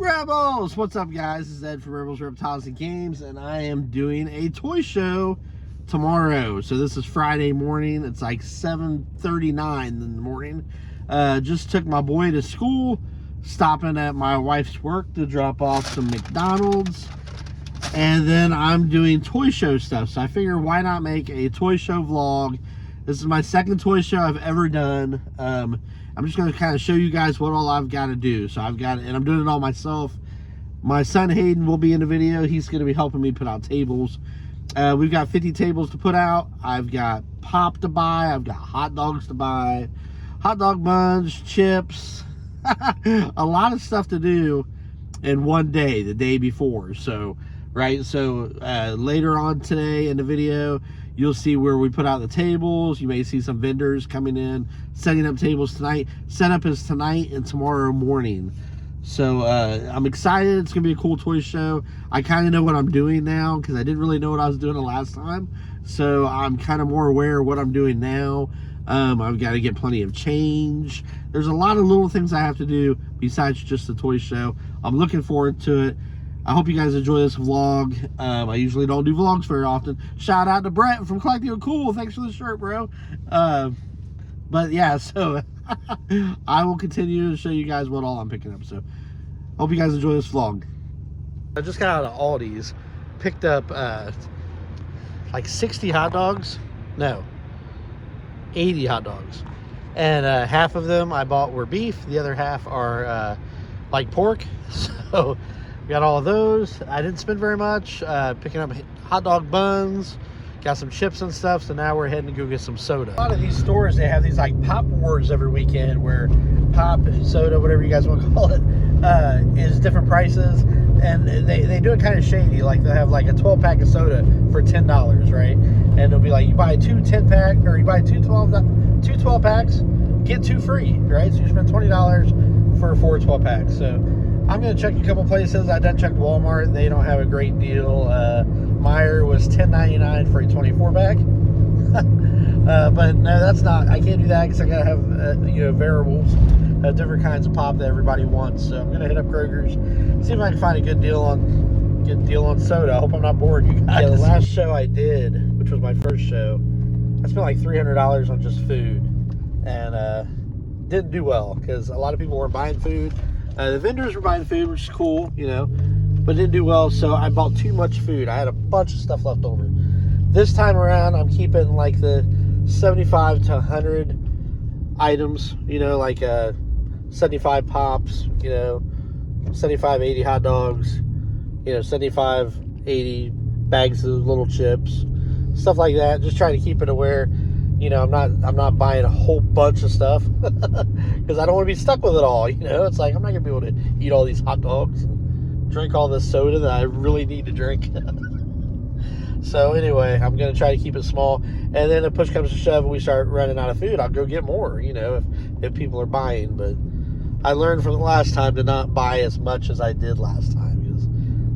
Rebels! What's up, guys? This is Ed from Rebels Reptiles and Games, and I am doing a toy show tomorrow. So this is Friday morning. It's like 7:39 in the morning. Just took my boy to school, stopping at my wife's work to drop off some McDonald's, and then I'm doing toy show stuff. So I figure, why not make a toy show vlog? This is my second toy show I've ever done. I'm just going to kind of show you guys what all I've got to do. So I've got, and I'm doing it all myself. My son Hayden will be in the video. He's going to be helping me put out tables. We've got 50 tables to put out. I've got pop to buy. I've got hot dogs to buy, hot dog buns, chips, a lot of stuff to do in one day, the day before. So, right. So later on today in the video, you'll see where we put out the tables. You may see some vendors coming in, setting up tables tonight. Setup is tonight and tomorrow morning. So I'm excited. It's going to be a cool toy show. I kind of know what I'm doing now because I didn't really know what I was doing the last time. So I'm kind of more aware of what I'm doing now. I've got to get plenty of change. There's a lot of little things I have to do besides just the toy show. I'm looking forward to it. I hope you guys enjoy this vlog. I usually don't do vlogs very often. Shout out to Brett from Collecting Cool. Thanks for the shirt, bro. But yeah, so I will continue to show you guys what all I'm picking up. So hope you guys enjoy this vlog. I just got out of Aldi's, picked up like 60 hot dogs. No, 80 hot dogs. And half of them I bought were beef. The other half are like pork. So got all of those. I didn't spend very much. Picking up hot dog buns, got some chips and stuff. So now we're heading to go get some soda. A lot of these stores, they have these like pop wars every weekend where pop, soda, whatever you guys want to call it, is different prices. And they do it kind of shady. Like they'll have like a 12-pack of soda for $10, right? And it'll be like, you buy two 10-pack, or you buy two 12 packs, get two free, right? So you spend $20 for 4 12 packs. So I'm going to check a couple places. I done checked Walmart. They don't have a great deal. Meijer was $10.99 for a 24-pack. But no, that's not. I can't do that because I got to have, variables, different kinds of pop that everybody wants. So I'm going to hit up Kroger's, see if I can find a good deal on soda. I hope I'm not boring you guys. Yeah, the last show I did, which was my first show, I spent like $300 on just food. And didn't do well because a lot of people weren't buying food. The vendors were buying food, which is cool, but didn't do well. So I bought too much food. I had a bunch of stuff left over. This time around, I'm keeping like the 75 to 100 items, like 75 pops, 75, 80 hot dogs, 75, 80 bags of little chips, stuff like that. Just trying to keep it aware. I'm not buying a whole bunch of stuff because I don't want to be stuck with it all. It's like I'm not gonna be able to eat all these hot dogs and drink all this soda that I really need to drink. So anyway, I'm gonna try to keep it small, and then if push comes to shove and we start running out of food, I'll go get more. If people are buying. But I learned from the last time to not buy as much as I did last time because,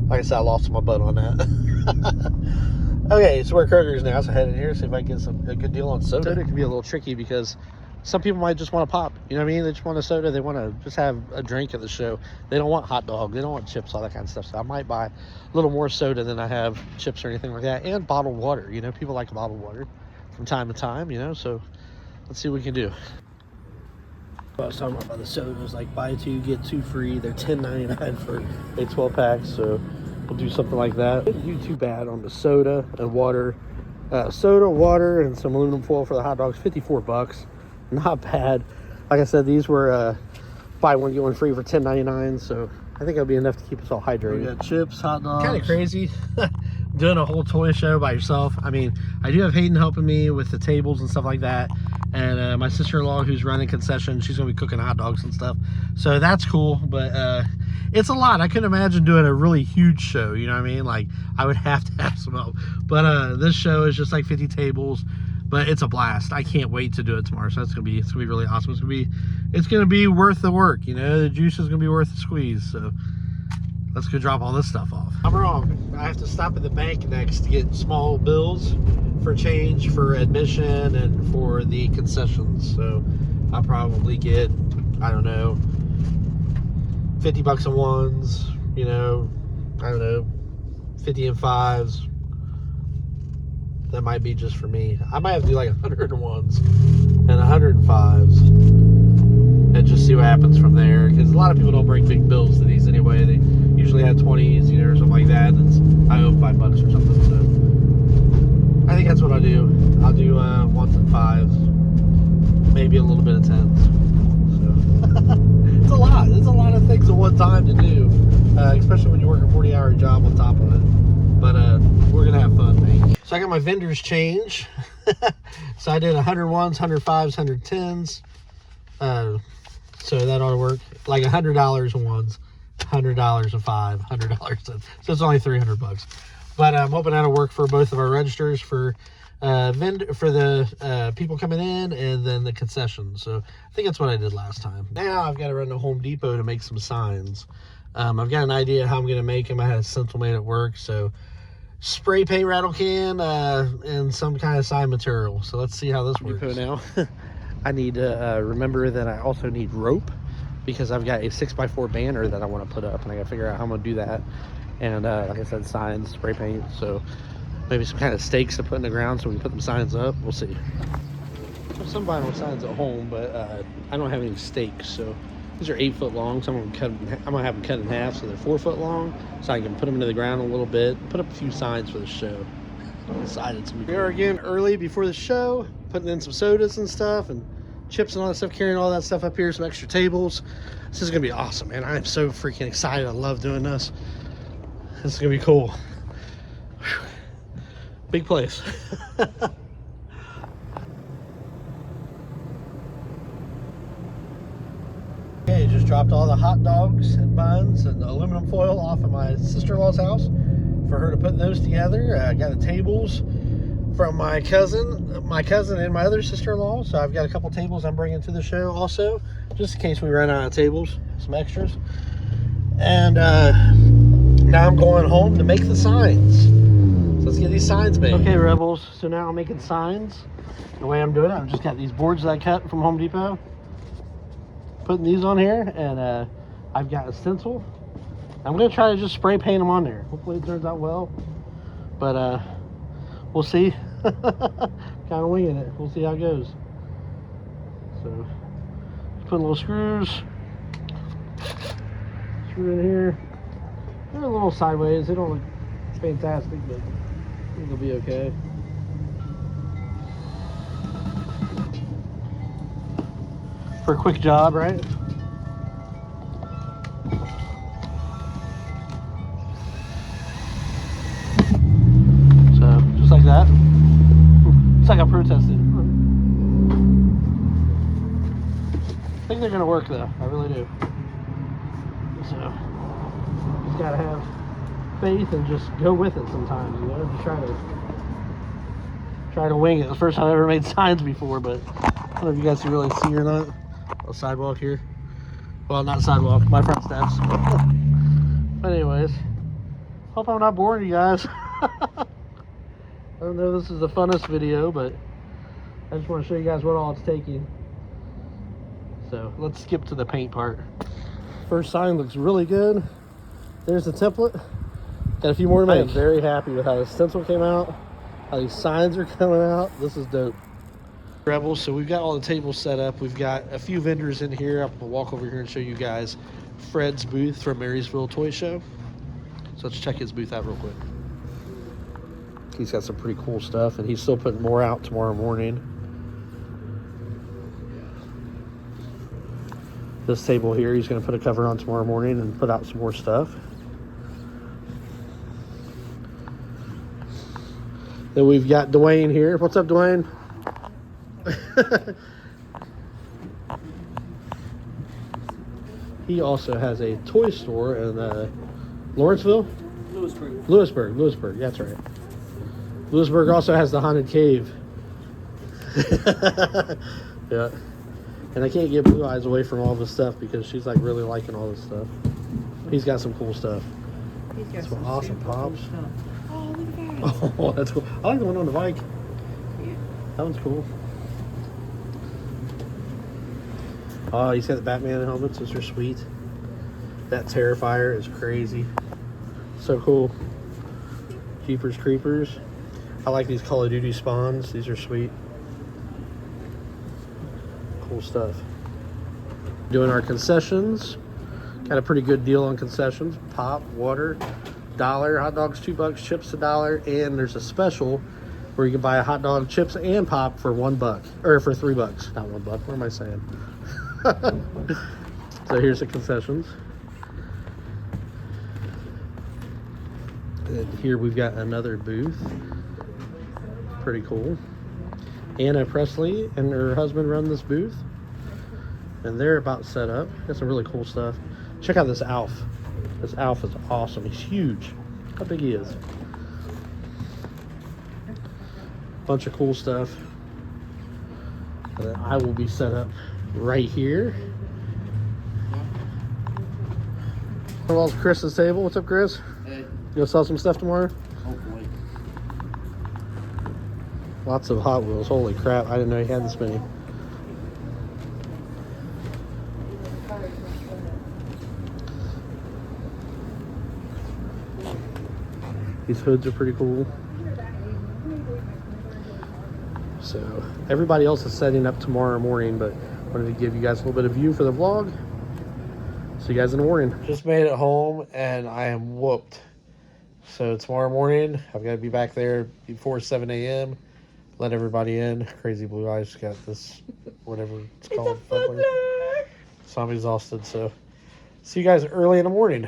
like I said, I lost my butt on that. Okay, so we're at Kroger's now, so head in here, see if I can get a good deal on soda. Soda can be a little tricky because some people might just want to pop, They just want a soda, they want to just have a drink at the show. They don't want hot dog, they don't want chips, all that kind of stuff. So I might buy a little more soda than I have chips or anything like that. And bottled water, people like bottled water from time to time, so let's see what we can do. I was talking about the sodas, like buy 2, get 2 free. They're $10.99 for a 12-pack, so we'll do something like that. Didn't do too bad on the soda and water. Soda, water, and some aluminum foil for the hot dogs. $54. Not bad. Like I said, these were buy one get one free for $10.99. So I think it'll be enough to keep us all hydrated. We got chips, hot dogs. Kind of crazy doing a whole toy show by yourself. I mean, I do have Hayden helping me with the tables and stuff like that. And my sister-in-law, who's running concession, she's going to be cooking hot dogs and stuff. So that's cool. But it's a lot. I couldn't imagine doing a really huge show, you know what I mean? Like, I would have to have some help. But this show is just like 50 tables, but it's a blast. I can't wait to do it tomorrow. So it's gonna be really awesome. It's gonna be worth the work, the juice is gonna be worth the squeeze. So let's go drop all this stuff off. I'm wrong. I have to stop at the bank next to get small bills for change for admission and for the concessions. So I'll probably get, I don't know, $50 in ones, you know, I don't know, 50 in fives. That might be just for me. I might have to do like 100 in ones and 100 in fives and just see what happens from there. Because a lot of people don't bring big bills to these anyway. They usually have 20s, you know, or something like that. And I owe $5 or something. So I think that's what I'll do. I'll do ones and fives, maybe a little bit of tens. So it's a lot. It's a lot of things at one time to do, especially when you work a 40-hour job on top of it. But we're gonna have fun, man. So I got my vendors change. So I did 100 ones, 100 fives, 100 tens. So that ought to work. Like $100 in ones, $100 in five, $100 in. So it's only $300. But I'm hoping that'll work for both of our registers for the people coming in, and then the concessions. So I think that's what I did last time. Now I've got to run to Home Depot to make some signs. I've got an idea how I'm going to make them. I had a stencil made at work, so spray paint rattle can and some kind of sign material. So let's see how this works. Depot now. I need to remember that I also need rope, because I've got a 6x4 banner that I want to put up, and I got to figure out how I'm going to do that. And like I said, signs, spray paint, so maybe some kind of stakes to put in the ground so we can put them signs up. We'll see. There's some vinyl signs at home, but I don't have any stakes, so these are 8 foot long. So I'm gonna have them cut in half so they're 4 foot long, so I can put them into the ground a little bit, put up a few signs for the show. I'm excited to be here again early before the show, putting in some sodas and stuff and chips and all that stuff, carrying all that stuff up here, some extra tables. This is gonna be awesome, man. I am so freaking excited. I love doing this. This is gonna be cool. Whew. Big place. Okay, just dropped all the hot dogs and buns and aluminum foil off at my sister-in-law's house for her to put those together. I got the tables from my cousin and my other sister-in-law. So I've got a couple tables I'm bringing to the show also, just in case we run out of tables, some extras. And now I'm going home to make the signs. So let's get these signs made. Okay, Rebels, so now I'm making signs. The way I'm doing it, I've just got these boards that I cut from Home Depot. Putting these on here, and I've got a stencil. I'm gonna try to just spray paint them on there. Hopefully it turns out well, but we'll see. Kind of winging it. We'll see how it goes. So just put little screws. Screw in here. They're a little sideways. They don't look fantastic, but I think they'll be okay. For a quick job, right? So, just like that. It's like I protested. I think they're gonna work though. I really do. So, just gotta have faith and just go with it sometimes, you know? Just try to wing it. It's the first time I've ever made signs before, but I don't know if you guys can really see or not. A sidewalk here. Well, not sidewalk, my front steps. But anyways, hope I'm not boring you guys. I don't know if this is the funnest video, but I just want to show you guys what all it's taking. So let's skip to the paint part. First sign looks really good. There's the template. Got a few more to make. I'm very happy with how the stencil came out, how these signs are coming out. This is dope. Rebels, so we've got all the tables set up. We've got a few vendors in here. I'm gonna walk over here and show you guys Fred's booth from Marysville Toy Show. So let's check his booth out real quick. He's got some pretty cool stuff, and he's still putting more out tomorrow morning. This table here, he's gonna put a cover on tomorrow morning and put out some more stuff. Then we've got Dwayne here. What's up, Dwayne? He also has a toy store in Lawrenceville? Lewisburg, that's right. Lewisburg also has the haunted cave. Yeah. And I can't get Blue Eyes away from all this stuff because she's like really liking all this stuff. He's got some cool stuff. He's got some awesome pops. Cool stuff. Oh, look at that. Oh, that's cool. I like the one on the bike. Yeah. That one's cool. Oh, he's got the Batman helmets. Those are sweet. That Terrifier is crazy. So cool. Jeepers Creepers. I like these Call of Duty spawns. These are sweet. Cool stuff. Doing our concessions. Got a pretty good deal on concessions. Pop, water, $1. Hot dogs, $2. Chips, $1. And there's a special where you can buy a hot dog, chips, and pop for $1. Or for $3. Not $1. What am I saying? So here's the concessions. And here we've got another booth. Pretty cool. Anna Presley and her husband run this booth. And they're about set up. Got some really cool stuff. Check out this Alf. This Alf is awesome. He's huge. How big he is. Bunch of cool stuff. And then I will be set up right here. Well, Chris's table. What's up, Chris? Hey, You gonna sell some stuff tomorrow? hopefully. Lots of Hot Wheels. Holy crap, I didn't know he had this many. These hoods are pretty cool. So everybody else is setting up tomorrow morning, but wanted to give you guys a little bit of view for the vlog. See you guys in the morning. Just made it home and I am whooped. So tomorrow morning, I've got to be back there before 7 a.m. Let everybody in. Crazy Blue Eyes got this, whatever it's called. It's a fiddler. So I'm exhausted. So see you guys early in the morning.